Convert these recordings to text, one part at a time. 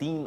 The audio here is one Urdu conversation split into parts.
3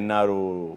NRO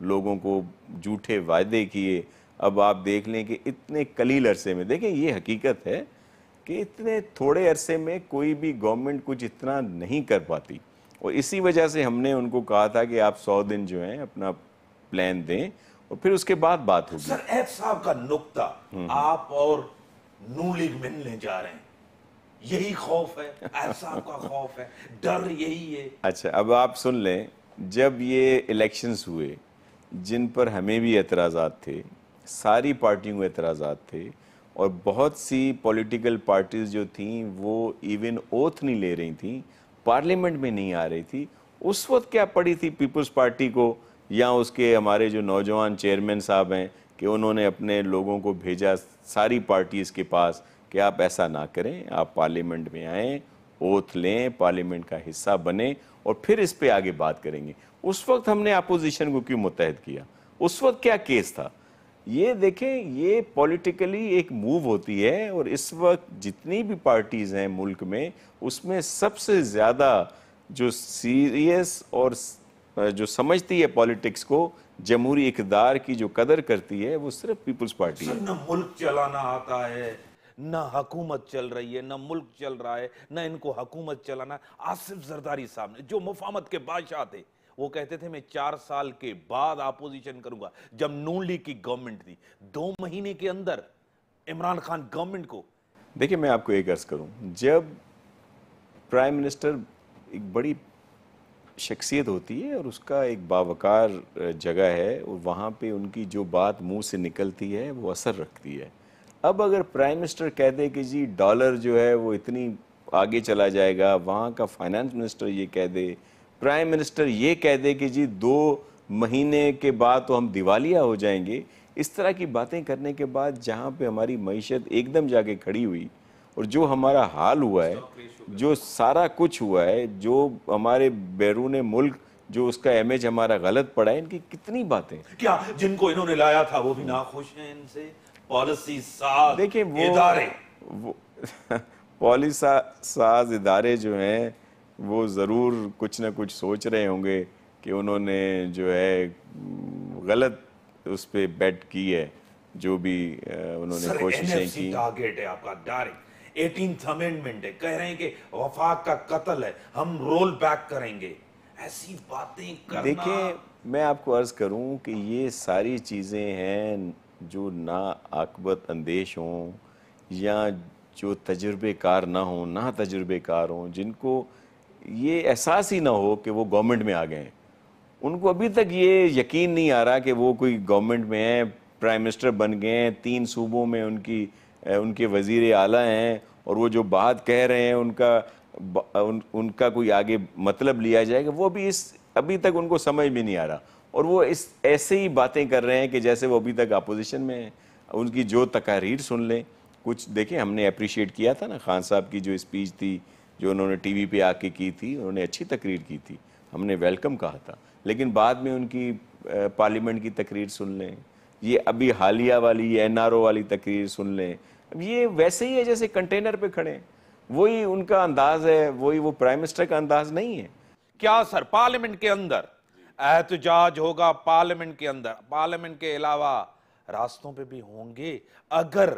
لوگوں کو جھوٹے وعدے کیے. اب آپ دیکھ لیں کہ اتنے قلیل عرصے میں, دیکھیں یہ حقیقت ہے کہ اتنے تھوڑے عرصے میں کوئی بھی گورنمنٹ کچھ اتنا نہیں کر پاتی, اور اسی وجہ سے ہم نے ان کو کہا تھا کہ آپ 100 دن جو ہیں اپنا پلان دیں اور پھر اس کے بعد بات ہوگی. سر ایب صاحب کا نقطہ, آپ اور نون لیگ ملنے جا رہے ہیں, یہی خوف ہے, ایب صاحب کا خوف ہے, ڈر یہی ہے. اچھا اب آپ سن لیں, جب یہ الیکشنز ہوئے جن پر ہمیں بھی اعتراضات تھے, ساری پارٹیوں کو اعتراضات تھے, اور بہت سی پولیٹیکل پارٹیز جو تھیں وہ ایون اوتھ نہیں لے رہی تھیں, پارلیمنٹ میں نہیں آ رہی تھی, اس وقت کیا پڑی تھی پیپلز پارٹی کو یا اس کے ہمارے جو نوجوان چیئرمین صاحب ہیں کہ انہوں نے اپنے لوگوں کو بھیجا ساری پارٹیز کے پاس کہ آپ ایسا نہ کریں, آپ پارلیمنٹ میں آئیں, اوتھ لیں, پارلیمنٹ کا حصہ بنیں اور پھر اس پہ آگے بات کریں گے. اس وقت ہم نے اپوزیشن کو کیوں متحد کیا, اس وقت کیا کیس تھا؟ یہ دیکھیں یہ پولیٹیکلی ایک موو ہوتی ہے, اور اس وقت جتنی بھی پارٹیز ہیں ملک میں اس میں سب سے زیادہ جو سیریس اور جو سمجھتی ہے پولیٹکس کو, جمہوری اقتدار کی جو قدر کرتی ہے, وہ صرف پیپلز پارٹی ہے. نہ ملک چلانا آتا ہے, نہ حکومت چل رہی ہے, نہ ملک چل رہا ہے, نہ ان کو حکومت چلانا ہے. آصف زرداری صاحب نے جو مفاہمت کے بادشاہ تھے, وہ کہتے تھے میں 4 سال کے بعد اپوزیشن کروں گا. جب نون لیگ کی گورنمنٹ تھی 2 مہینے کے اندر عمران خان گورنمنٹ کو. دیکھیں میں آپ کو ایک عرض کروں, جب پرائم منسٹر ایک بڑی شخصیت ہوتی ہے اور اس کا ایک باوقار جگہ ہے, اور وہاں پہ ان کی جو بات منہ سے نکلتی ہے وہ اثر رکھتی ہے. اب اگر پرائم منسٹر کہہ دے کہ جی ڈالر جو ہے وہ اتنی آگے چلا جائے گا, وہاں کا فائنانس منسٹر یہ کہہ دے, پرائم منسٹر یہ کہہ دے کہ جی 2 مہینے کے بعد تو ہم دیوالیہ ہو جائیں گے, اس طرح کی باتیں کرنے کے بعد جہاں پہ ہماری معیشت ایک دم جا کے کھڑی ہوئی, اور جو ہمارا حال ہوا ہے, جو سارا کچھ ہوا ہے, جو ہمارے بیرون ملک جو اس کا امیج ہمارا غلط پڑا ہے, ان کی کتنی باتیں. کیا جن کو انہوں نے لایا تھا وہ بھی ناخوش ہیں ان سے؟ پالیسی ساز دیکھیں ادارے, پالیسی ساز ادارے جو ہیں وہ ضرور کچھ نہ کچھ سوچ رہے ہوں گے کہ انہوں نے جو ہے غلط اس پہ بیٹ کی ہے, جو بھی انہوں نے کوششیں کی. ٹارگیٹ ہے آپ کا ڈائریکٹ 18th امینڈمنٹ ہے, کہہ رہے ہیں کہ وفاق کا قتل ہے, ہم رول بیک کریں گے. ایسی باتیں کرنا. دیکھیں میں آپ کو عرض کروں کہ یہ ساری چیزیں ہیں جو نا عاقبت اندیش ہوں, یا جو تجربے کار نہ ہوں, نہ تجربے کار ہوں, جن کو یہ احساس ہی نہ ہو کہ وہ گورنمنٹ میں آ گئے ہیں. ان کو ابھی تک یہ یقین نہیں آ رہا کہ وہ کوئی گورنمنٹ میں ہیں, پرائم منسٹر بن گئے ہیں, 3 صوبوں میں ان کے وزیر اعلیٰ ہیں, اور وہ جو بات کہہ رہے ہیں ان کا کوئی آگے مطلب لیا جائے گا, وہ بھی ابھی تک ان کو سمجھ میں نہیں آ رہا, اور وہ ایسے ہی باتیں کر رہے ہیں کہ جیسے وہ ابھی تک اپوزیشن میں ہیں. ان کی جو تقاریر سن لیں, کچھ دیکھیں ہم نے اپریشیٹ کیا تھا نا خان صاحب کی جو اسپیچ تھی جو انہوں نے ٹی وی پہ آ کے کی تھی, انہوں نے اچھی تقریر کی تھی, ہم نے ویلکم کہا تھا. لیکن بعد میں ان کی پارلیمنٹ کی تقریر سن لیں, یہ ابھی حالیہ والی NRO والی تقریر سن لیں, یہ ویسے ہی ہے جیسے کنٹینر پہ کھڑے ہیں. وہی ان کا انداز ہے, وہی وہ پرائم منسٹر کا انداز نہیں ہے. کیا سر پارلیمنٹ کے اندر احتجاج ہوگا؟ پارلیمنٹ کے اندر, پارلیمنٹ کے علاوہ راستوں پہ بھی ہوں گے اگر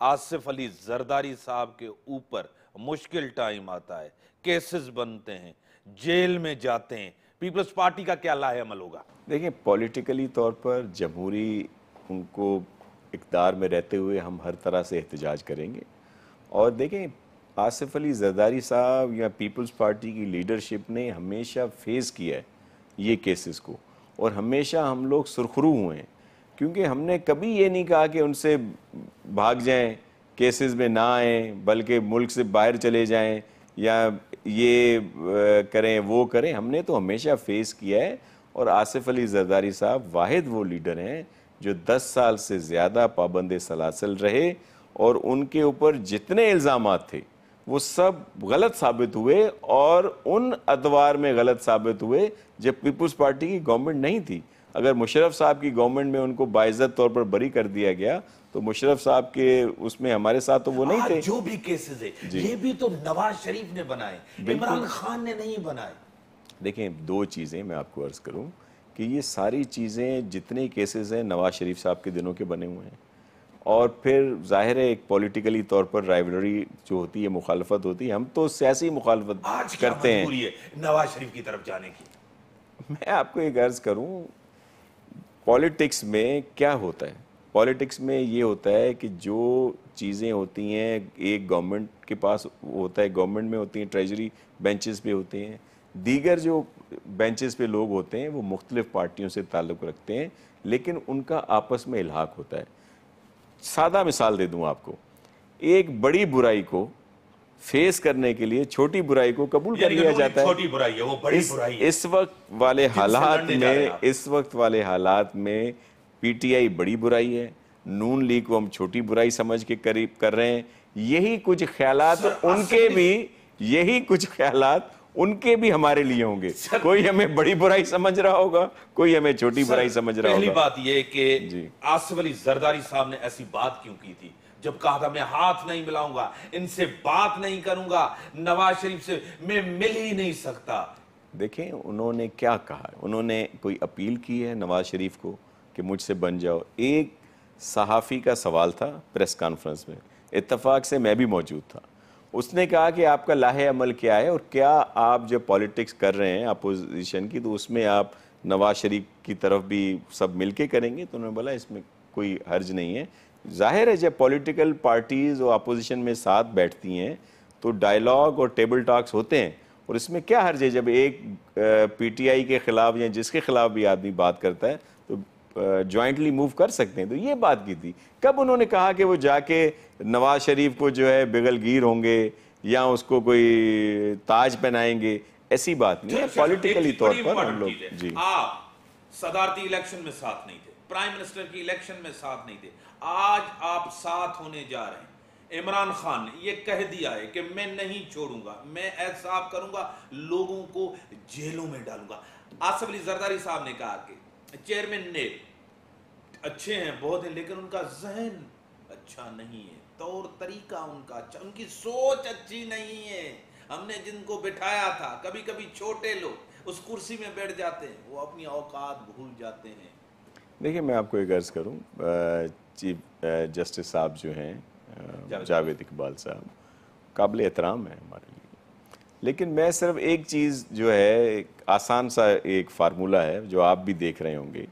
آصف علی زرداری صاحب کے اوپر مشکل ٹائم آتا ہے, کیسز بنتے ہیں, جیل میں جاتے ہیں, پیپلز پارٹی کا کیا لاہ عمل ہوگا؟ دیکھیں پولیٹیکلی طور پر جمہوری ان کو اقتدار میں رہتے ہوئے ہم ہر طرح سے احتجاج کریں گے. اور دیکھیں آصف علی زرداری صاحب یا پیپلز پارٹی کی لیڈرشپ نے ہمیشہ فیس کیا ہے یہ کیسز کو, اور ہمیشہ ہم لوگ سرخرو ہوئے ہیں, کیونکہ ہم نے کبھی یہ نہیں کہا کہ ان سے بھاگ جائیں, کیسز میں نہ آئیں, بلکہ ملک سے باہر چلے جائیں یا یہ کریں وہ کریں. ہم نے تو ہمیشہ فیس کیا ہے, اور آصف علی زرداری صاحب واحد وہ لیڈر ہیں جو 10 سال سے زیادہ پابند سلاسل رہے, اور ان کے اوپر جتنے الزامات تھے وہ سب غلط ثابت ہوئے, اور ان ادوار میں غلط ثابت ہوئے جب پیپلز پارٹی کی گورنمنٹ نہیں تھی. اگر مشرف صاحب کی گورنمنٹ میں ان کو باعزت طور پر بری کر دیا گیا تو مشرف صاحب کے اس میں ہمارے ساتھ تو وہ نہیں تھے. جو بھی کیسز ہے یہ بھی تو نواز شریف نے بنائے, عمران خان نے نہیں بنائے. دیکھیں 2 چیزیں میں آپ کو عرض کروں کہ کہ یہ ساری چیزیں جتنے کیسز ہیں نواز شریف صاحب کے دنوں کے بنے ہوئے ہیں، اور پھر ظاہر ہے ایک پولیٹیکلی طور پر رائیولری جو ہوتی ہے، مخالفت ہوتی ہے، ہم تو سیاسی مخالفت آج کیا کرتے ہیں۔ مجبوری ہے نواز شریف کی طرف جانے کی؟ میں آپ کو ایک عرض کروں، پولیٹکس میں کیا ہوتا ہے، پولیٹکس میں یہ ہوتا ہے کہ جو چیزیں ہوتی ہیں ایک گورنمنٹ کے پاس ہوتا ہے، گورنمنٹ میں ہوتی ہیں، ٹریجری بینچز پہ ہوتے ہیں، دیگر جو بینچز پہ لوگ ہوتے ہیں وہ مختلف پارٹیوں سے تعلق رکھتے ہیں، لیکن ان کا آپس میں الحاق ہوتا ہے۔ سادہ مثال دے دوں آپ کو، ایک بڑی برائی کو فیس کرنے کے لیے چھوٹی برائی کو قبول کر لیا جاتا ہے۔ چھوٹی برائی ہے وہ بڑی برائی ہے، اس وقت والے جن سے حالات لڑنے جا رہے میں ہیں آپ۔ اس وقت والے حالات میں پی ٹی آئی بڑی برائی ہے، نون لیگ کو ہم چھوٹی برائی سمجھ کے قریب کر رہے ہیں۔ یہی کچھ خیالات ان کے بھی، یہی کچھ خیالات ان کے بھی ہمارے لیے ہوں گے۔ کوئی ہمیں بڑی برائی سمجھ رہا ہوگا، کوئی ہمیں چھوٹی برائی سمجھ رہا ہوگا۔ پہلی بات یہ کہ آصف علی زرداری صاحب نے ایسی بات کیوں کی تھی جب کہا تھا میں ہاتھ نہیں ملاؤں گا، ان سے بات نہیں کروں گا، نواز شریف سے میں مل ہی نہیں سکتا؟ دیکھیں انہوں نے کیا کہا، انہوں نے کوئی اپیل کی ہے نواز شریف کو کہ مجھ سے بن جاؤ؟ ایک صحافی کا سوال تھا پریس کانفرنس میں، اتفاق سے میں بھی موجود تھا، اس نے کہا کہ آپ کا لاہ عمل کیا ہے، اور کیا آپ جب پولیٹکس کر رہے ہیں اپوزیشن کی تو اس میں آپ نواز شریف کی طرف بھی سب مل کے کریں گے؟ تو انہوں نے بولا اس میں کوئی حرج نہیں ہے۔ ظاہر ہے جب پولیٹیکل پارٹیز اور اپوزیشن میں ساتھ بیٹھتی ہیں تو ڈائیلاگ اور ٹیبل ٹاکس ہوتے ہیں، اور اس میں کیا حرج ہے جب ایک پی ٹی آئی کے خلاف یا جس کے خلاف بھی آدمی بات کرتا ہے تو جوائنٹلی موو کر سکتے ہیں۔ تو یہ بات کی تھی۔ کب انہوں نے کہا کہ وہ جا کے نواز شریف کو جو ہے بغل گیر ہوں گے یا اس کو کوئی تاج پہنائیں گے؟ ایسی بات نہیں ہے، پولیٹیکلی طور پر ہم لوگ۔ جی، آپ صدارتی الیکشن میں ساتھ نہیں تھے، پرائم منسٹر کی الیکشن میں ساتھ نہیں تھے، آج آپ ساتھ ہونے جا رہے ہیں۔ عمران خان نے یہ کہہ دیا ہے کہ میں نہیں چھوڑوں گا، میں احتساب کروں گا، لوگوں کو جیلوں میں ڈالوں گا۔ آصف علی زرداری صاحب نے کہا کہ چیئرمین نے اچھے ہیں، بہت ہیں، لیکن ان کا ذہن اچھا نہیں ہے، طور طریقہ ان کا اچھا، ان کی سوچ اچھی نہیں ہے۔ ہم نے جن کو بٹھایا تھا، کبھی کبھی چھوٹے لوگ اس کرسی میں بیٹھ جاتے ہیں، وہ اپنی اوقات بھول جاتے ہیں۔ دیکھیں میں آپ کو ایک عرض کروں، چیف جسٹس صاحب جو ہیں جاوید اقبال صاحب قابل احترام ہیں ہمارے لیے، لیکن میں صرف ایک چیز جو ہے، ایک آسان سا ایک فارمولہ ہے جو آپ بھی دیکھ رہے ہوں گے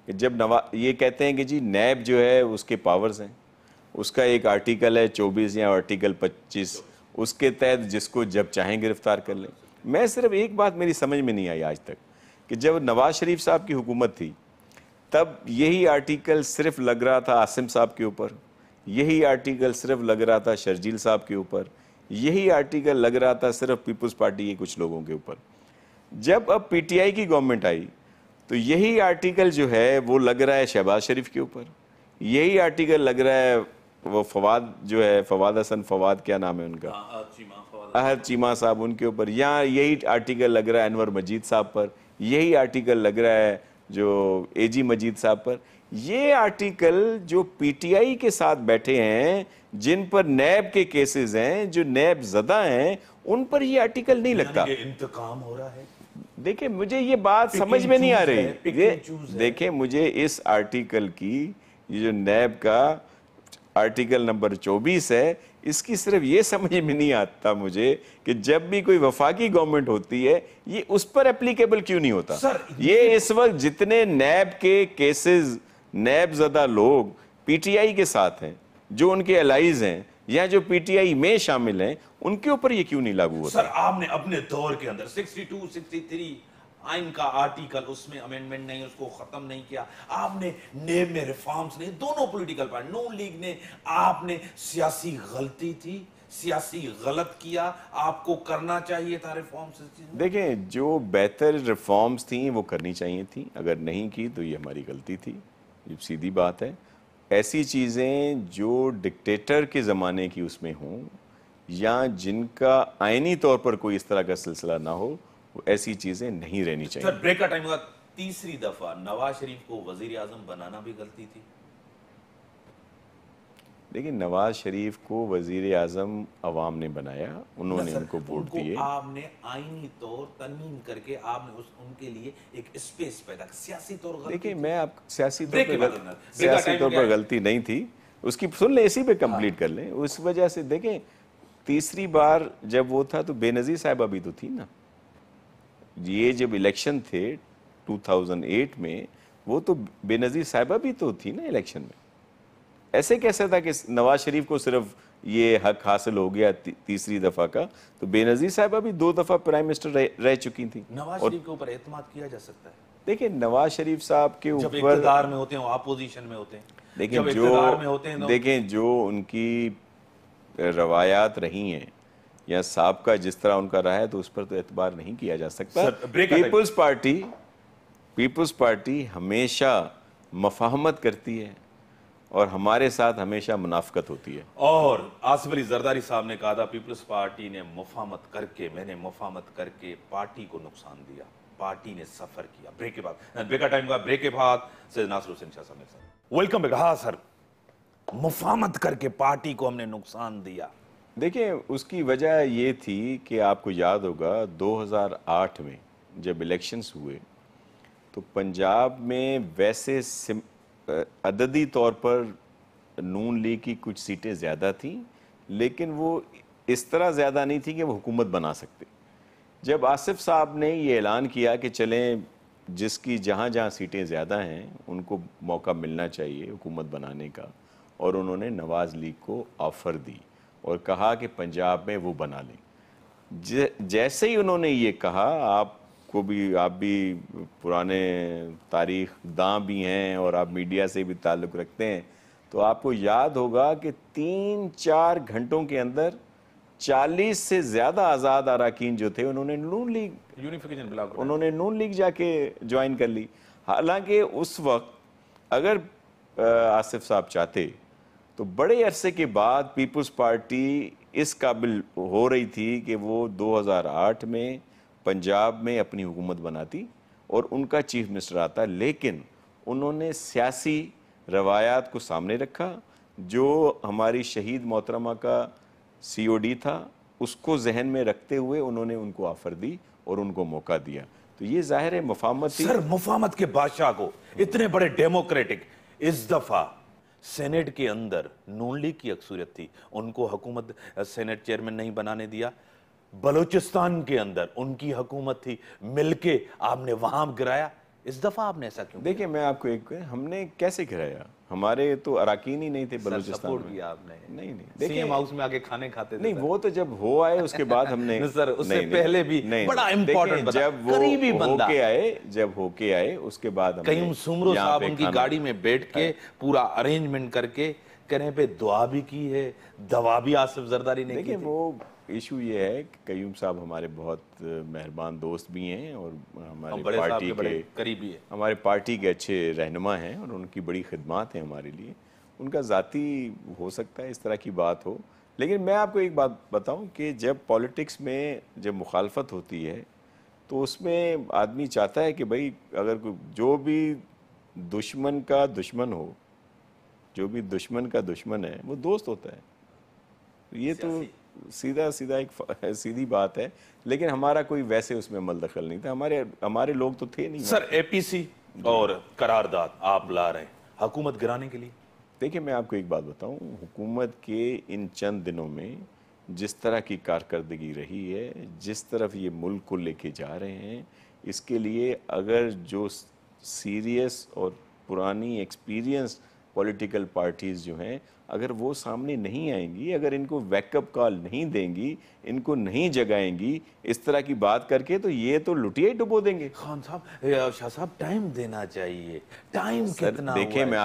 کہ جب یہ کہتے ہیں کہ جی نیب جو ہے اس کے پاورز ہیں، اس کا ایک آرٹیکل ہے 24 یا آرٹیکل 25، اس کے تحت جس کو جب چاہیں گرفتار کر لیں۔ میں صرف ایک بات میری سمجھ میں نہیں آئی آج تک کہ جب نواز شریف صاحب کی حکومت تھی تب یہی آرٹیکل صرف لگ رہا تھا عاصم صاحب کے اوپر، یہی آرٹیکل صرف لگ رہا تھا شرجیل صاحب کے اوپر، یہی آرٹیکل لگ رہا تھا صرف پیپلز پارٹی کے کچھ لوگوں کے اوپر۔ جب اب پی ٹی آئی کی گورنمنٹ آئی تو یہی آرٹیکل جو ہے وہ لگ رہا ہے شہباز شریف کے اوپر، یہی آرٹیکل لگ رہا ہے وہ فواد جو ہے، فواد حسن، فواد کیا نام ہے ان کا، احد چیمہ صاحب، ان کے اوپر، یا یہی آرٹیکل لگ رہا ہے انور مجید صاحب پر، یہی آرٹیکل لگ رہا ہے جو اے جی مجید صاحب پر۔ یہ آرٹیکل جو پی ٹی آئی کے ساتھ بیٹھے ہیں، جن پر نیب کے کیسز ہیں، جو نیب زدہ ہیں، ان پر یہ آرٹیکل نہیں لگتا۔ انتقام ہو رہا ہے۔ دیکھیں مجھے یہ بات سمجھ میں نہیں آ رہی، دیکھیں مجھے اس آرٹیکل کی، یہ جو نیب کا آرٹیکل نمبر 24 ہے، اس کی صرف یہ سمجھ میں نہیں آتا مجھے کہ جب بھی کوئی وفاقی گورنمنٹ ہوتی ہے یہ اس پر اپلیکیبل کیوں نہیں ہوتا۔ یہ اس وقت جتنے نیب کے کیسز، نیب زدہ لوگ پی ٹی آئی کے ساتھ ہیں، جو ان کے الائز ہیں یا جو پی ٹی آئی میں شامل ہیں، ان کے اوپر یہ کیوں نہیں لاگو ہوتا؟ سر آپ نے اپنے دور کے اندر 62 63 آئین کا آرٹیکل، اس میں امینڈمنٹ نہیں، اس کو ختم نہیں کیا، آپ نے نیب میں ریفارمز نہیں، دونوں پولیٹیکل پارٹی، نون لیگ نے، آپ نے سیاسی غلطی تھی، سیاسی غلط کیا، آپ کو کرنا چاہیے تھا ریفارمز۔ دیکھیں جو بہتر ریفارمز تھیں وہ کرنی چاہیے تھیں، اگر نہیں کی تو یہ ہماری غلطی تھی، یہ سیدھی بات ہے۔ ایسی چیزیں جو ڈکٹیٹر کے زمانے کی اس میں ہوں یا جن کا آئینی طور پر کوئی اس طرح کا سلسلہ نہ ہو، وہ ایسی چیزیں نہیں رہنی چاہیے۔ سر بریک کا ٹائم ہوگا، تیسری دفعہ نواز شریف کو وزیر اعظم بنانا بھی غلطی تھی؟ لیکن نواز شریف کو وزیر اعظم عوام نے بنایا، انہوں نے ان کو ووٹ دیے. آپ نے آئینی طور ترمیم کر کے آپ نے ان کے لیے ایک اسپیس پیدا کر. سیاسی طور غلطی دیکھیں میں آپ سیاسی طور پر غلطی نہیں تھی اس کی، سن لیں اسی پہ کمپلیٹ کر لیں. اس وجہ سے دیکھیں تیسری بار جب وہ تھا تو بے نظیر صاحبہ بھی تو تھی نا. یہ جب الیکشن تھے 2008 میں، وہ تو بے نظیر صاحبہ بھی تو تھی نا الیکشن میں. ایسے کیسے تھا کہ نواز شریف کو صرف یہ حق حاصل ہو گیا تیسری دفعہ کا؟ تو بے نظیر صاحبہ بھی 2 دفعہ پرائم منسٹر رہ چکی تھیں. نواز شریف کے اوپر اعتماد کیا جا سکتا ہے؟ دیکھیں نواز شریف صاحب کے جب اوپر اقتدار میں ہوتے ہیں، اپوزیشن میں ہوتے ہیں، دیکھیں جو ان کی روایات رہی ہیں یا سابقہ جس طرح ان کا رہا ہے، تو اس پر تو اعتبار نہیں کیا جا سکتا. پیپلز پارٹی ہمیشہ مفاہمت کرتی ہے اور ہمارے ساتھ ہمیشہ منافقت ہوتی ہے. اور آصف علی زرداری صاحب نے کہا تھا پیپلز پارٹی نے مفاہمت کر کے، میں نے مفاہمت کر کے پارٹی کو نقصان دیا، پارٹی نے سفر کیا. بریک کے بعد بریک کا ٹائم کا بریک کے بعد سید ناصر حسین شاہ صاحب میرے ساتھ. Welcome back. ہاں سر، مفاہمت کر کے پارٹی کو ہم نے نقصان دیا. دیکھیں اس کی وجہ یہ تھی کہ آپ کو یاد ہوگا 2008 میں جب الیکشنز ہوئے تو پنجاب میں ویسے عددی طور پر نون لیگ کی کچھ سیٹیں زیادہ تھیں، لیکن وہ اس طرح زیادہ نہیں تھی کہ وہ حکومت بنا سکتے. جب آصف صاحب نے یہ اعلان کیا کہ چلیں جس کی جہاں جہاں سیٹیں زیادہ ہیں ان کو موقع ملنا چاہیے حکومت بنانے کا، اور انہوں نے نواز لیگ کو آفر دی اور کہا کہ پنجاب میں وہ بنا لیں. جیسے ہی انہوں نے یہ کہا، آپ بھی پرانے تاریخ داں بھی ہیں اور آپ میڈیا سے بھی تعلق رکھتے ہیں، تو آپ کو یاد ہوگا کہ 3-4 گھنٹوں کے اندر 40 سے زیادہ آزاد اراکین جو تھے انہوں نے نون لیگ جا کے جوائن کر لی. حالانکہ اس وقت اگر آصف صاحب چاہتے تو بڑے عرصے کے بعد پیپلز پارٹی اس قابل ہو رہی تھی کہ وہ 2008 میں پنجاب میں اپنی حکومت بناتی اور ان کا چیف منسٹر آتا. لیکن انہوں نے سیاسی روایات کو سامنے رکھا. جو ہماری شہید محترمہ کا COD تھا اس کو ذہن میں رکھتے ہوئے انہوں نے ان کو آفر دی اور ان کو موقع دیا. تو یہ ظاہر ہے مفاہمت تھی. سر مفاہمت کے بادشاہ کو اتنے بڑے ڈیموکریٹک، اس دفعہ سینٹ کے اندر نون لیگ کی اکثریت تھی، ان کو حکومت سینٹ چیئرمین نہیں بنانے دیا. بلوچستان کے اندر ان کی حکومت تھی، مل کے آپ نے وہاں گرایا. اس دفعہ آپ نے ایسا کیوں؟ دیکھیں میں آپ کو ہم نے کیسے گرایا؟ ہمارے تو اراکین ہی نہیں تھے بلوچستان میں. کیا آپ نے؟ نہیں سی ایم ہاؤس میں آگے کھانے کھاتے تھے. نہیں وہ تو جب ہو آئے اس کے بعد ہم نے سر اس سے پہلے بھی بڑا امپورٹنٹ بندہ، جب وہ ہو کے آئے اس کے بعد ہم نے قیوم سمرو صاحب ان کی گاڑی میں بیٹھ کے پورا ارینجمنٹ کر کے کہنے پہ دعا بھی کی ہے، دوا بھی آصف زرداری نے کی. دیکھیں وہ ایشو یہ ہے کہ قیوم صاحب ہمارے بہت مہربان دوست بھی ہیں اور ہمارے پارٹی کے اچھے رہنما ہیں اور ان کی بڑی خدمات ہیں ہمارے لیے. ان کا ذاتی ہو سکتا ہے اس طرح کی بات ہو، لیکن میں آپ کو ایک بات بتاؤں کہ جب پالیٹکس میں جب مخالفت ہوتی ہے تو اس میں آدمی چاہتا ہے کہ بھئی اگر جو بھی دشمن کا دشمن ہو، جو بھی دشمن کا دشمن ہے وہ دوست ہوتا ہے. یہ تو سیدھا ایک سیدھی بات ہے، لیکن ہمارا کوئی ویسے اس میں عمل دخل نہیں تھا. ہمارے لوگ تو تھے نہیں. سر APC اور قرارداد آپ لا رہے ہیں حکومت گرانے کے لیے. دیکھیں میں آپ کو ایک بات بتاؤں، حکومت کے ان چند دنوں میں جس طرح کی کارکردگی رہی ہے، جس طرف یہ ملک کو لے کے جا رہے ہیں، اس کے لیے اگر جو سیریس اور پرانی ایکسپیرینس پولیٹیکل پارٹیز جو ہیں اگر وہ سامنے نہیں آئیں گی، اگر ان کو ویک اپ کال نہیں دیں گی، ان کو نہیں جگائیں گی اس طرح کی بات کر کے، تو یہ تو لٹیا ہی ڈبو دیں گے. خان صاحب، شاہ صاحب ٹائم دینا چاہیے. ٹائم کتنا ہوا ہے؟ دیکھیں میں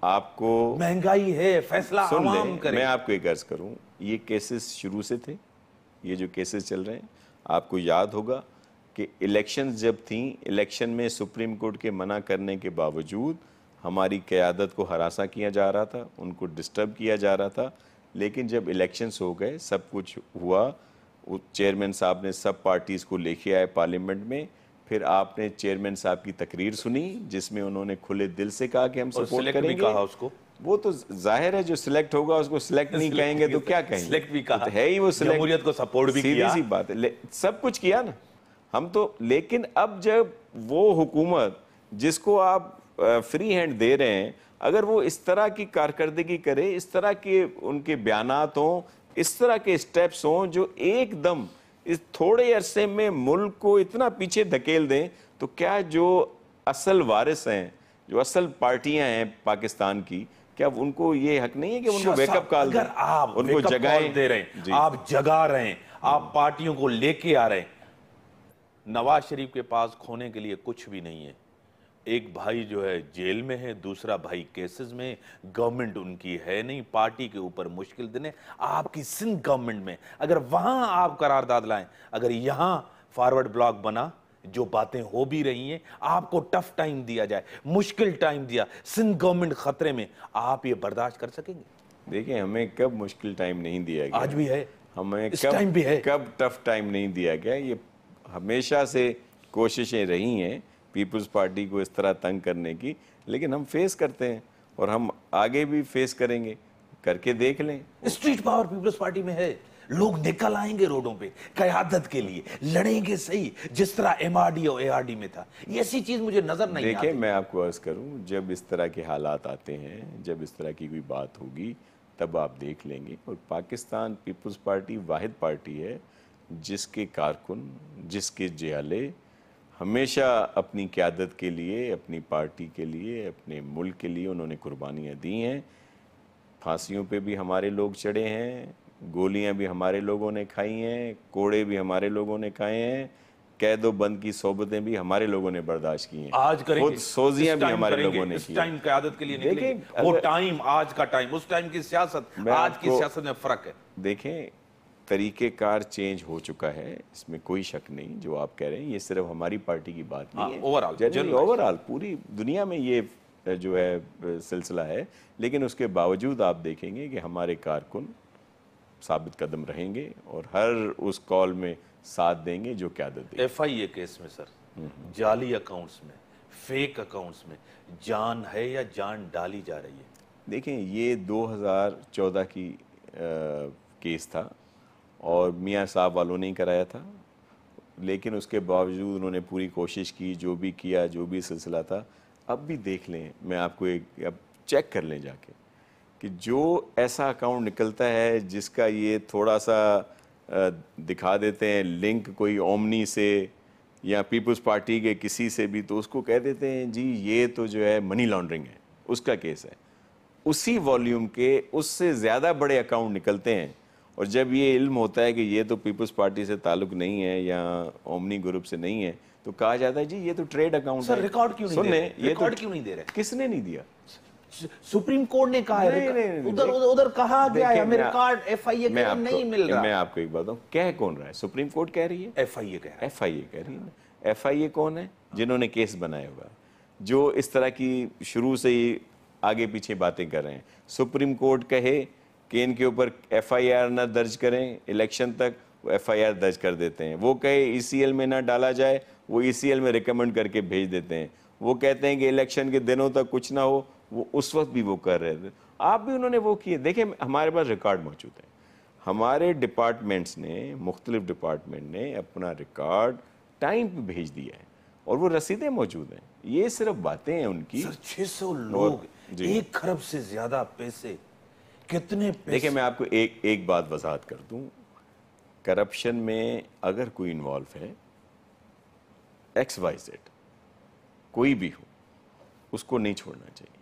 آپ کو مہنگائی ہے، فیصلہ عوام کرے. میں آپ کو ایک عرض کروں، یہ کیسز شروع سے تھے، یہ جو کیسز چل رہے ہیں آپ کو یاد ہوگا کہ الیکشنز جب تھیں، الیکشن میں سپریم کورٹ کے منع کرنے کے باوجود ہماری قیادت کو ہراساں کیا جا رہا تھا، ان کو ڈسٹرب کیا جا رہا تھا. لیکن جب الیکشنز ہو گئے، سب کچھ ہوا، چیئرمین صاحب نے سب پارٹیز کو لے کے آئے پارلیمنٹ میں، پھر آپ نے چیئرمین صاحب کی تقریر سنی جس میں انہوں نے کھلے دل سے کہا کہ ہم سپورٹ کریں گے. وہ تو ظاہر ہے جو سلیکٹ ہوگا اس کو سلیکٹ نہیں کہیں گے تو کیا کہیں گے؟ سلیکٹ بھی کہا ہے ہی وہ سلیکٹ، جمہوریت کو سپورٹ بھی سیدھی کیا، سی بات ہے، سب کچھ کیا نا ہم تو. لیکن اب جب وہ حکومت جس کو آپ فری ہینڈ دے رہے ہیں اگر وہ اس طرح کی کارکردگی کرے، اس طرح کے ان کے بیانات ہوں، اس طرح کے سٹیپس ہوں جو ایک دم اس تھوڑے عرصے میں ملک کو اتنا پیچھے دھکیل دیں، تو کیا جو اصل وارث ہیں، جو اصل پارٹیاں ہیں پاکستان کی، کیا ان کو یہ حق نہیں ہے کہ ان کو ویک اپ کال دیں، اگر آپ ان کو ویک اپ جگائیں؟ کال دے رہے ہیں، جی آپ جگا رہے ہیں، آپ پارٹیوں کو لے کے آ رہے ہیں. نواز شریف کے پاس کھونے کے لیے کچھ بھی نہیں ہے. ایک بھائی جو ہے جیل میں ہے، دوسرا بھائی کیسز میں، گورنمنٹ ان کی ہے نہیں، پارٹی کے اوپر مشکل دن ہے. آپ کی سندھ گورنمنٹ میں اگر وہاں آپ قرارداد لائیں، اگر یہاں فارورڈ بلاک بنا، جو باتیں ہو بھی رہی ہیں، آپ کو ٹف ٹائم دیا جائے، مشکل ٹائم دیا، سندھ گورنمنٹ خطرے میں، آپ یہ برداشت کر سکیں گے؟ دیکھیں ہمیں کب مشکل ٹائم نہیں دیا گیا، آج بھی ہے، ہمیں اس ٹائم بھی ہے. کب ٹف ٹائم نہیں دیا گیا. یہ ہمیشہ سے کوششیں رہی ہیں پیپلز پارٹی کو اس طرح تنگ کرنے کی، لیکن ہم فیس کرتے ہیں اور ہم آگے بھی فیس کریں گے. کر کے دیکھ لیں. اسٹریٹ پاور پیپلز پارٹی میں ہے، لوگ نکل آئیں گے روڈوں پہ قیادت کے لیے، لڑیں گے صحیح، جس طرح ایم آر ڈی اور اے آر ڈی میں تھا. یہ ایسی چیز مجھے نظر نہیں دیکھیں آتی. میں آپ کو عرض کروں، جب اس طرح کے حالات آتے ہیں، جب اس طرح کی کوئی بات ہوگی تب آپ دیکھ لیں گے. اور پاکستان پیپلز پارٹی واحد پارٹی ہے جس کے کارکن، جس کے جیالے ہمیشہ اپنی قیادت کے لیے، اپنی پارٹی کے لیے، اپنے ملک کے لیے انہوں نے قربانیاں دی ہیں. پھانسیوں پہ بھی ہمارے لوگ چڑھے ہیں، گولیاں بھی ہمارے لوگوں نے کھائی ہیں، کوڑے بھی ہمارے لوگوں نے کھائے ہیں، قید و بند کی صحبتیں بھی ہمارے لوگوں نے برداشت کی ہیں، آج کریں خود گے، سوزیاں اس بھی ٹائم ہمارے کریں گے، لوگوں نے اس کی ٹائم ہیں. قیادت کے لیے نکلیں گے. دیکھیں وہ ٹائم آج کا ٹائم، اس ٹائم کی سیاست میں آج آپ کی کو سیاست میں فرق ہے. دیکھیں طریقہ کار چینج ہو چکا ہے، اس میں کوئی شک نہیں. جو آپ کہہ رہے ہیں یہ صرف ہماری پارٹی کی بات نہیں ہے، over all generally over all پوری دنیا میں یہ جو ہے سلسلہ ہے. لیکن اس کے باوجود آپ دیکھیں گے کہ ہمارے کارکن ثابت قدم رہیں گے اور ہر اس کال میں ساتھ دیں گے جو قیادت دے گی. ایف آئی اے کیس میں سر، جعلی اکاؤنٹس میں، فیک اکاؤنٹس میں جان ہے یا جان ڈالی جا رہی ہے؟ دیکھیں یہ 2014 کی کیس تھا اور میاں صاحب والوں نے ہی کرایا تھا، لیکن اس کے باوجود انہوں نے پوری کوشش کی، جو بھی کیا، جو بھی سلسلہ تھا. اب بھی دیکھ لیں، میں آپ کو ایک اب چیک کر لیں جا کے کہ جو ایسا اکاؤنٹ نکلتا ہے جس کا یہ تھوڑا سا دکھا دیتے ہیں لنک کوئی اومنی سے یا پیپلز پارٹی کے کسی سے بھی، تو اس کو کہہ دیتے ہیں جی یہ تو جو ہے منی لانڈرنگ ہے، اس کا کیس ہے. اسی والیوم کے اس سے زیادہ بڑے اکاؤنٹ نکلتے ہیں، اور جب یہ علم ہوتا ہے کہ یہ تو پیپلز پارٹی سے تعلق نہیں ہے یا اومنی گروپ سے نہیں ہے، تو کہا جاتا ہے جی یہ تو ٹریڈ اکاؤنٹ ہے. سر ریکارڈ کیوں نہیں دے رہے؟ یہ تو ریکارڈ کیوں نہیں دے رہے؟ کس نے نہیں دیا؟ سپریم کورٹ نے کہا ہے، نہیں، ادھر کہا گیا ہے ہمیں دیکھیں، ریکارڈ ایف آئی اے کا نہیں مل رہا. میں آپ کو ایک بات ہوں، کہہ کون رہا ہے؟ سپریم کورٹ کہہ رہی ہے، ایف آئی اے کہہ رہا ہے. ایف آئی اے کہہ رہی ہے نا. ایف آئی اے کون ہے؟ جنہوں نے کیس بنایا ہوا ہے، جو اس طرح کی شروع سے ہی آگے پیچھے باتیں کر رہے ہیں. سپریم کورٹ کہے کہ ان کے اوپر ایف آئی آر نہ درج کریں الیکشن تک، وہ ایف آئی آر درج کر دیتے ہیں. وہ کہے ای سی ایل میں نہ ڈالا جائے، وہ ای سی ایل میں ریکمنڈ کر کے بھیج دیتے ہیں. وہ کہتے ہیں کہ الیکشن کے دنوں تک کچھ نہ ہو، وہ اس وقت بھی وہ کر رہے تھے. آپ بھی انہوں نے وہ کیے. دیکھیں ہمارے پاس ریکارڈ موجود ہے، ہمارے ڈپارٹمنٹس نے، مختلف ڈپارٹمنٹ نے اپنا ریکارڈ ٹائم پہ بھیج دیا ہے اور وہ رسیدیں موجود ہیں. یہ صرف باتیں ہیں ان کی. سر 600 لوگ، 1 کھرب سے زیادہ پیسے، کتنے پیسے؟ دیکھیں میں آپ کو ایک بات وضاحت کر دوں، کرپشن میں اگر کوئی انوالو ہے، ایکس وائی زیڈ کوئی بھی ہو، اس کو نہیں چھوڑنا چاہیے.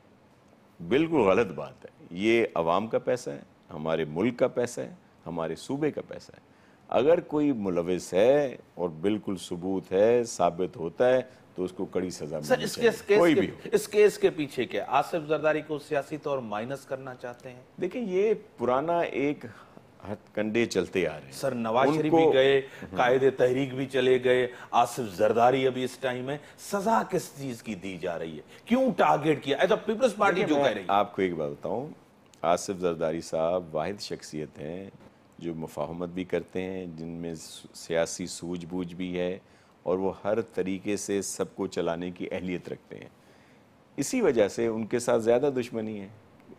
بالکل غلط بات ہے. یہ عوام کا پیسہ ہے، ہمارے ملک کا پیسہ ہے، ہمارے صوبے کا پیسہ ہے. اگر کوئی ملوث ہے اور بالکل ثبوت ہے، ثابت ہوتا ہے، تو اس کو کڑی سزا ملنی چاہیے، کوئی بھی ہو. اس کیس کے پیچھے کیا آصف زرداری کو سیاسی طور مائنس کرنا چاہتے ہیں؟ دیکھیں یہ پرانا ایک ہتھ کنڈے چلتے آ رہے ہیں. سر نواز شریف بھی گئے، قائد تحریک بھی چلے گئے، آصف زرداری ابھی اس ٹائم ہے. سزا کس چیز کی دی جا رہی ہے؟ کیوں ٹارگیٹ کیا ایز اے پیپلز پارٹی جو کہہ رہی ہے؟ آپ کو ایک بات بتاؤں، آصف زرداری صاحب واحد شخصیت ہیں جو مفاہمت بھی کرتے ہیں، جن میں سیاسی سوجھ بوجھ بھی ہے، اور وہ ہر طریقے سے سب کو چلانے کی اہلیت رکھتے ہیں. اسی وجہ سے ان کے ساتھ زیادہ دشمنی ہے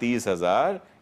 30,000?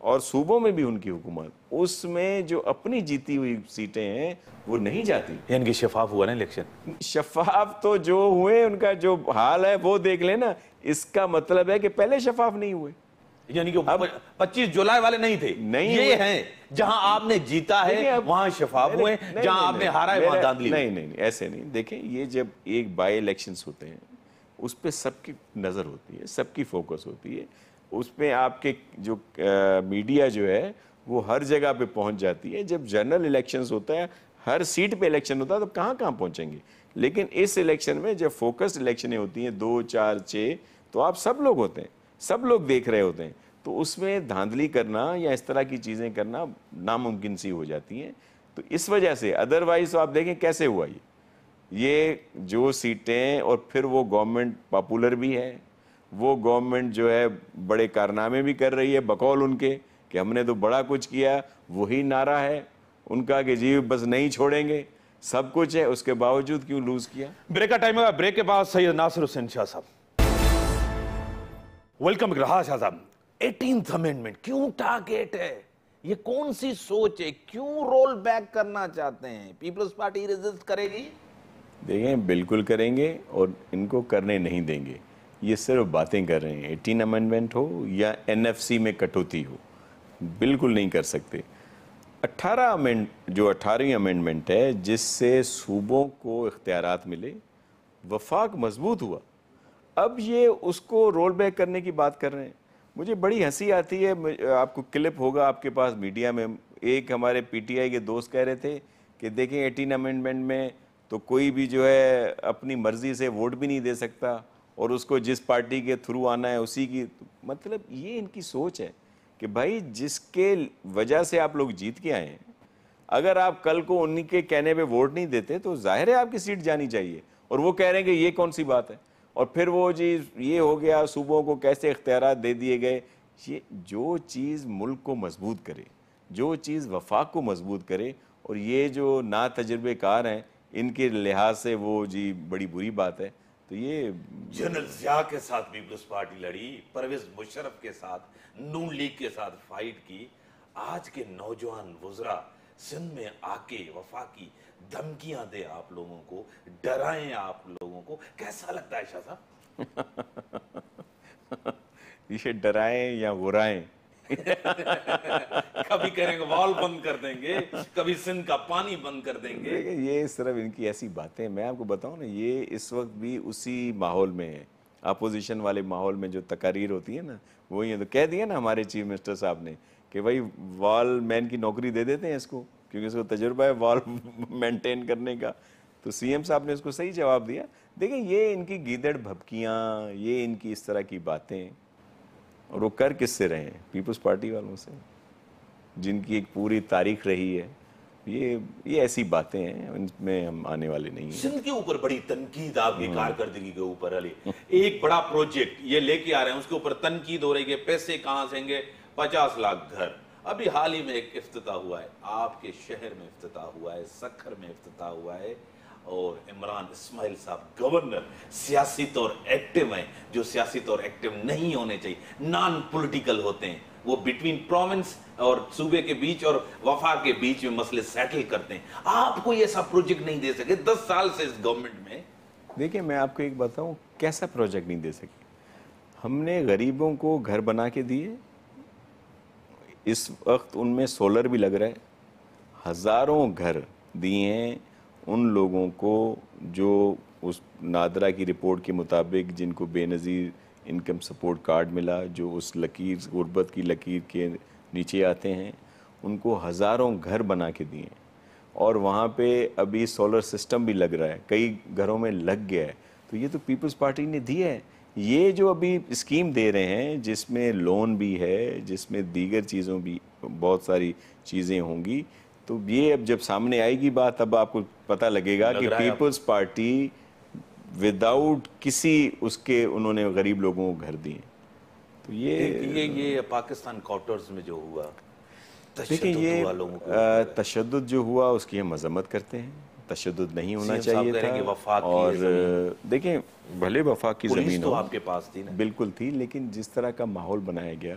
اور صوبوں میں بھی ان کی حکومت، اس میں جو اپنی جیتی ہوئی سیٹیں ہیں وہ نہیں جاتی. ان کی شفاف ہوا نا الیکشن؟ شفاف تو جو ہوئے ان کا جو حال ہے وہ دیکھ لیں نا. اس کا مطلب ہے کہ پہلے شفاف نہیں ہوئے. یعنی کہ 25 جولائی والے نہیں تھے، یہ ہیں جہاں آپ نے جیتا ہے وہاں شفاف ہوئے، جہاں آپ نے ہارا ہے وہاں دھاندلی. نہیں ایسے نہیں. دیکھیں یہ جب ایک بائی الیکشنز ہوتے ہیں اس پہ سب کی نظر ہوتی ہے، سب کی فوکس ہوتی ہے. اس پہ آپ کے جو میڈیا جو ہے وہ ہر جگہ پہ پہنچ جاتی ہے. جب جنرل الیکشنز ہوتا ہے، ہر سیٹ پہ الیکشن ہوتا ہے، تو کہاں پہنچیں گے. لیکن اس الیکشن میں جب فوکسڈ الیکشنیں ہوتی ہیں 2 4 6، تو آپ سب لوگ ہوتے ہیں، سب لوگ دیکھ رہے ہوتے ہیں. تو اس میں دھاندلی کرنا یا اس طرح کی چیزیں کرنا ناممکن سی ہو جاتی ہیں. تو اس وجہ سے ادروائز آپ دیکھیں کیسے ہوا یہ جو سیٹیں، اور پھر وہ گورنمنٹ پاپولر بھی ہے، وہ گورنمنٹ جو ہے بڑے کارنامے بھی کر رہی ہے بقول ان کے کہ ہم نے تو بڑا کچھ کیا. وہی نعرہ ہے ان کا کہ جی بس نہیں چھوڑیں گے، سب کچھ ہے، اس کے باوجود کیوں لوز کیا. بریک کا ٹائم ہوگا، بریک کے بعد سید ناصر حسین شاہ صاحب. ویلکم رہا شاہ صاحب. 18th امینڈمنٹ کیوں ٹارگیٹ ہے؟ یہ کون سی سوچ ہے؟ کیوں رول بیک کرنا چاہتے ہیں؟ پیپلز پارٹی ریزسٹ کرے گی؟ دیکھیں بالکل کریں گے، اور ان کو کرنے نہیں دیں گے. یہ صرف باتیں کر رہے ہیں. 18 امینڈمنٹ ہو یا NFC میں کٹوتی ہو، بالکل نہیں کر سکتے. 18ویں امینڈمنٹ ہے جس سے صوبوں کو اختیارات ملے، وفاق مضبوط ہوا. اب یہ اس کو رول بیک کرنے کی بات کر رہے ہیں. مجھے بڑی ہنسی آتی ہے. آپ کو کلپ ہوگا آپ کے پاس میڈیا میں، ایک ہمارے PTI کے دوست کہہ رہے تھے کہ دیکھیں 18 امینڈمنٹ میں تو کوئی بھی جو ہے اپنی مرضی سے ووٹ بھی نہیں دے سکتا، اور اس کو جس پارٹی کے تھرو آنا ہے اسی کی. مطلب یہ ان کی سوچ ہے کہ بھائی جس کے وجہ سے آپ لوگ جیت کے آئے ہیں، اگر آپ کل کو انہی کے کہنے پہ ووٹ نہیں دیتے تو ظاہر ہے آپ کی سیٹ جانی چاہیے. اور وہ کہہ رہے ہیں کہ یہ کون سی بات ہے. اور پھر وہ جی یہ ہو گیا، صوبوں کو کیسے اختیارات دے دیے گئے. یہ جو چیز ملک کو مضبوط کرے، جو چیز وفاق کو مضبوط کرے، اور یہ جو نا تجربے کار ہیں ان کے لحاظ سے وہ جی بڑی بری بات ہے. تو یہ جنرل ضیاء کے ساتھ پیپلز پارٹی لڑی، پرویز مشرف کے ساتھ، نون لیگ کے ساتھ فائٹ کی. آج کے نوجوان وزراء سندھ میں آ کے وفاقی دھمکیاں دے آپ لوگوں کو، ڈرائیں آپ لوگوں کو، کیسا لگتا ہے شاہ صاحب؟ یہ ڈرائیں یا غرائیں، کبھی کریں گے وال بند کر دیں گے، کبھی سندھ کا پانی بند کر دیں گے. یہ صرف ان کی ایسی باتیں. میں آپ کو بتاؤں نا، یہ اس وقت بھی اسی ماحول میں ہے، اپوزیشن والے ماحول میں جو تقاریر ہوتی ہے نا وہی ہے. تو کہہ دیا نا ہمارے چیف منسٹر صاحب نے کہ بھائی وال مین کی نوکری دے دیتے ہیں اس کو، کیونکہ اس کو تجربہ ہے وال مینٹین کرنے کا. تو CM صاحب نے اس کو صحیح جواب دیا. دیکھیں یہ ان کی گیدڑ بھبکیاں، یہ ان کی اس طرح کی باتیں، اور وہ کر کس سے رہے ہیں؟ پیپلز پارٹی والوں سے، جن کی ایک پوری تاریخ رہی ہے. یہ ایسی باتیں ہیں، ان میں ہم آنے والے نہیں ہیں. سندھ کے اوپر بڑی تنقید آپ کی کارکردگی کے اوپر علی. ایک بڑا پروجیکٹ یہ لے کے آ رہے ہیں، اس کے اوپر تنقید ہو رہی ہے کہ پیسے کہاں سے آئیں گے. 50 لاکھ گھر. ابھی حال ہی میں ایک افتتاح ہوا ہے، آپ کے شہر میں افتتاح ہوا ہے، سکھر میں افتتاح ہوا ہے. اور عمران اسماعیل صاحب گورنر سیاسی طور ایکٹیو ہیں، جو سیاسی طور ایکٹیو نہیں ہونے چاہیے، نان پولیٹیکل ہوتے ہیں. وہ بٹوین پروونس اور صوبے کے بیچ اور وفاق کے بیچ میں مسئلے سیٹل کرتے ہیں. آپ کوئی ایسا پروجیکٹ نہیں دے سکے 10 سال سے اس گورنمنٹ میں. دیکھیں میں آپ کو ایک بتاؤں کیسا پروجیکٹ نہیں دے سکے. ہم نے غریبوں کو گھر بنا کے دیے. اس وقت ان میں سولر بھی لگ رہا ہے. ہزاروں گھر دیے ہیں ان لوگوں کو جو اس نادرا کی رپورٹ کے مطابق جن کو بے نظیر انکم سپورٹ کارڈ ملا، جو اس لکیر غربت کی لکیر کے نیچے آتے ہیں. ان کو ہزاروں گھر بنا کے دیے ہیں. اور وہاں پہ ابھی سولر سسٹم بھی لگ رہا ہے، کئی گھروں میں لگ گیا ہے. تو یہ تو پیپلز پارٹی نے دیا ہے. یہ جو ابھی اسکیم دے رہے ہیں جس میں لون بھی ہے، جس میں دیگر چیزوں بھی بہت ساری چیزیں ہوں گی، تو یہ اب جب سامنے آئے گی بات تب آپ کو پتہ لگے گا کہ پیپلز پارٹی وداؤٹ کسی اس کے انہوں نے غریب لوگوں کو گھر دیے. تو یہ پاکستان کوارٹرز میں جو ہوا دیکھیں، یہ تشدد جو ہوا اس کی ہم مذمت کرتے ہیں. تشدد نہیں ہونا چاہیے تھا. اور دیکھیں بھلے وفاق کی زمین ہو، آپ کے پاس تھی نا، بالکل تھی، لیکن جس طرح کا ماحول بنایا گیا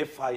FI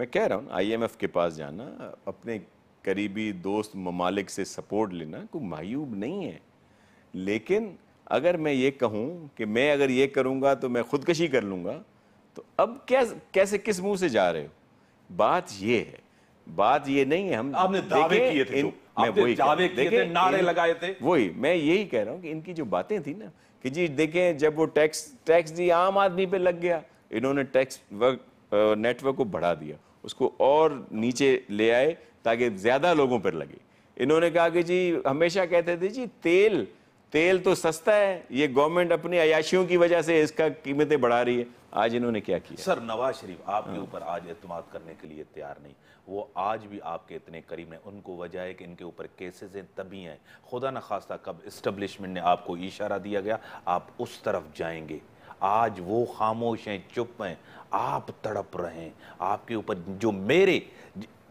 میں کہہ رہا ہوں IMF کے پاس جانا, اپنے قریبی دوست ممالک سے سپورٹ لینا کوئی معیوب نہیں ہے, لیکن اگر میں یہ کہوں کہ میں اگر یہ کروں گا تو میں خودکشی کر لوں گا, تو اب کیسے کس منہ سے جا رہے ہو؟ بات یہ ہے, بات یہ نہیں ہے. ہم آپ نے دعوے کیے تھے, نعرے لگائے تھے, وہی میں یہی کہہ رہا ہوں کہ ان کی جو باتیں تھیں نا کہ جی دیکھیں جب وہ ٹیکس جی عام آدمی پہ لگ گیا, انہوں نے ٹیکس نیٹ ورک کو بڑھا دیا, اس کو اور نیچے لے آئے تاکہ زیادہ لوگوں پر لگے. انہوں نے کہا کہ جی ہمیشہ کہتے تھے جی تیل تو سستا ہے, یہ گورنمنٹ اپنی عیاشیوں کی وجہ سے اس کا قیمتیں بڑھا رہی ہے. آج انہوں نے کیا کیا؟ سر نواز شریف آپ کے اوپر آج اعتماد کرنے کے لیے تیار نہیں, وہ آج بھی آپ کے اتنے قریب ہیں. ان کو وجہ ہے کہ ان کے اوپر کیسز ہیں, تبھی ہیں. خدا نخواستہ کب اسٹیبلشمنٹ نے آپ کو اشارہ دیا گیا آپ اس طرف جائیں گے. آج وہ خاموش ہیں, چپ ہیں, آپ تڑپ رہے ہیں. آپ کے اوپر جو میرے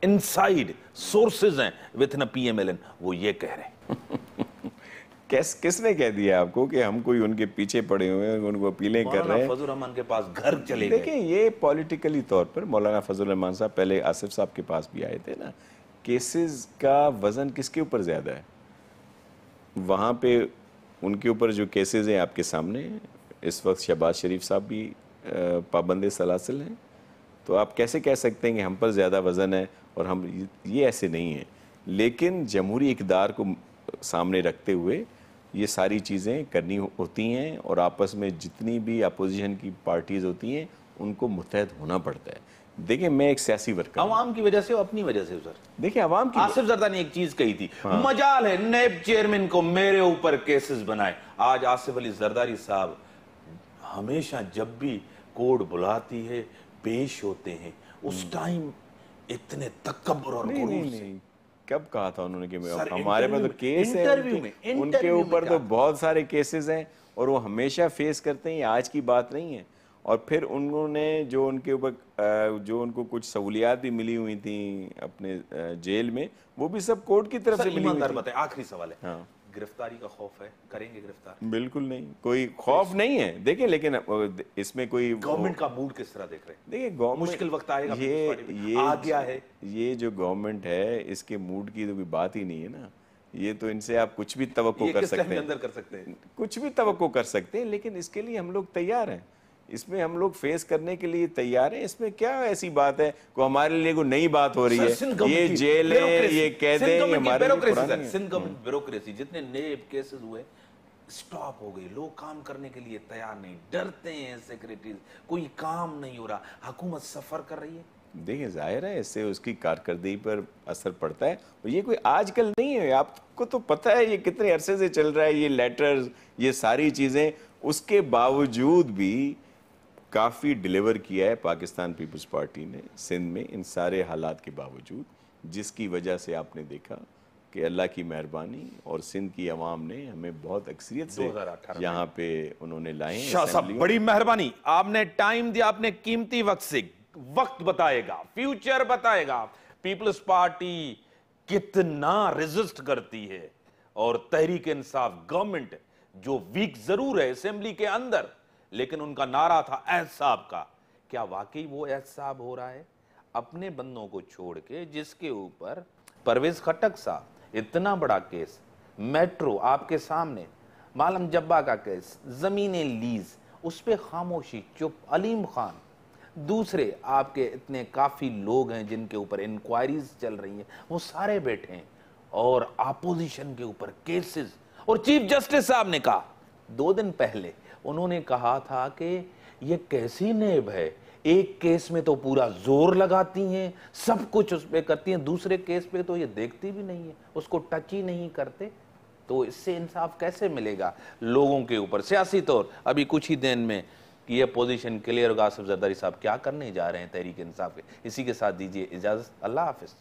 انسائیڈ سورسز ہیں within PMLN وہ یہ کہہ رہے ہیں. کس نے کہہ دیا آپ کو کہ ہم کوئی ان کے پیچھے پڑے ہوئے ہیں, ان کو اپیلیں کر رہے ہیں؟ فضل الرحمان کے پاس گھر چلے گئے. دیکھیں یہ پولیٹیکلی طور پر مولانا فضل الرحمان صاحب پہلے آصف صاحب کے پاس بھی آئے تھے نا. کیسز کا وزن کس کے اوپر زیادہ ہے؟ وہاں پہ ان کے اوپر جو کیسز ہیں آپ کے سامنے, اس وقت شہباز شریف صاحب بھی پابند سلاسل ہیں, تو آپ کیسے کہہ سکتے ہیں کہ ہم پر زیادہ وزن ہے؟ اور ہم یہ ایسے نہیں ہیں. لیکن جمہوری اقدار کو سامنے رکھتے ہوئے یہ ساری چیزیں کرنی ہوتی ہیں, اور آپس میں جتنی بھی اپوزیشن کی پارٹیز ہوتی ہیں ان کو متحد ہونا پڑتا ہے. دیکھیں میں ایک سیاسی ورکر ہوں. عوام کی وجہ سے اپنی وجہ سے سر. دیکھیں عوام کی, آصف زرداری نے ایک چیز کہی تھی, مجال ہے نیب چیئرمین کو میرے اوپر کیسز بنائے. آج آصف علی زرداری صاحب ہمیشہ جب بھی کورٹ بلاتی ہے پیش ہوتے ہیں, اس ٹائم اتنے تکبر اور غرور سے. کب کہا تھا انہوں نے کہ ہمارے پاس تو کیس ہے, ان کے اوپر تو بہت سارے کیسز ہیں اور وہ ہمیشہ فیس کرتے ہیں, آج کی بات نہیں ہے. اور پھر انہوں نے جو ان کے اوپر جو ان کو کچھ سہولیات بھی ملی ہوئی تھیں اپنے جیل میں, وہ بھی سب کورٹ کی طرف سے ملی ہوئی تھی. آخری سوال ہے, گرفتاری کا خوف ہے, کریں گے گرفتار؟ بالکل نہیں, کوئی خوف نہیں ہے. دیکھیں لیکن اس میں کوئی گورنمنٹ کا موڈ کس طرح دیکھ رہے ہیں؟ دیکھیں مشکل وقت آئے گا, آ گیا ہے. یہ جو گورنمنٹ ہے اس کے موڈ کی تو کوئی بات ہی نہیں ہے نا. یہ تو ان سے آپ کچھ بھی توقع کر سکتے ہیں, کچھ بھی توقع کر سکتے ہیں, لیکن اس کے لیے ہم لوگ تیار ہیں, اس میں ہم لوگ فیس کرنے کے لیے تیار ہیں. اس میں کیا ایسی بات ہے کو ہمارے لیے کوئی نئی بات ہو رہی ہے, یہ جیل ہے, یہ قید ہے, یہ ہمارے لیے پرانی ہے. سندھ گورنمنٹ بیوروکریسی جتنے نیب کیسز ہوئے سٹاپ ہو گئی, لوگ کام کرنے کے لیے تیار نہیں, ڈرتے ہیں سیکریٹریز, کوئی کام نہیں ہو رہا, حکومت سفر کر رہی ہے. دیکھیں ظاہر ہے اس سے اس کی کارکردگی پر اثر پڑتا ہے. یہ کوئی آج کل نہیں ہے, آپ کو تو پتہ ہے یہ کتنے عرصے سے چل رہا ہے, یہ لیٹرز, یہ ساری چیزیں. اس کے باوجود بھی کافی ڈیلیور کیا ہے پاکستان پیپلز پارٹی نے سندھ میں, ان سارے حالات کے باوجود, جس کی وجہ سے آپ نے دیکھا کہ اللہ کی مہربانی اور سندھ کی عوام نے ہمیں بہت اکثریت سے یہاں پہ انہوں نے لائے ہیں. شاہ صاحب بڑی مہربانی, آپ نے ٹائم دیا, آپ نے قیمتی وقت سے. وقت بتائے گا, فیوچر بتائے گا پیپلز پارٹی کتنا ریزسٹ کرتی ہے, اور تحریک انصاف گورنمنٹ جو ویک ضرور ہے اسمبلی کے اندر, لیکن ان کا نعرہ تھا احتساب کا. کیا واقعی وہ احتساب ہو رہا ہے اپنے بندوں کو چھوڑ کے, جس کے اوپر پرویز خٹک صاحب اتنا بڑا کیس, میٹرو آپ کے سامنے, معلم جبا کا کیس, زمینیں لیز, اس پہ خاموشی, چپ. علیم خان, دوسرے آپ کے اتنے کافی لوگ ہیں جن کے اوپر انکوائریز چل رہی ہیں, وہ سارے بیٹھے ہیں, اور اپوزیشن کے اوپر کیسز. اور چیف جسٹس صاحب نے کہا 2 دن پہلے, انہوں نے کہا تھا کہ یہ کیسی نیب ہے, ایک کیس میں تو پورا زور لگاتی ہیں, سب کچھ اس پہ کرتی ہیں, دوسرے کیس پہ تو یہ دیکھتی بھی نہیں ہے, اس کو ٹچ ہی نہیں کرتے. تو اس سے انصاف کیسے ملے گا لوگوں کے اوپر سیاسی طور؟ ابھی کچھ ہی دن میں یہ پوزیشن کلیئر ہوگا. آصف زرداری صاحب کیا کرنے جا رہے ہیں تحریک انصاف کے. اسی کے ساتھ دیجیے اجازت, اللہ حافظ.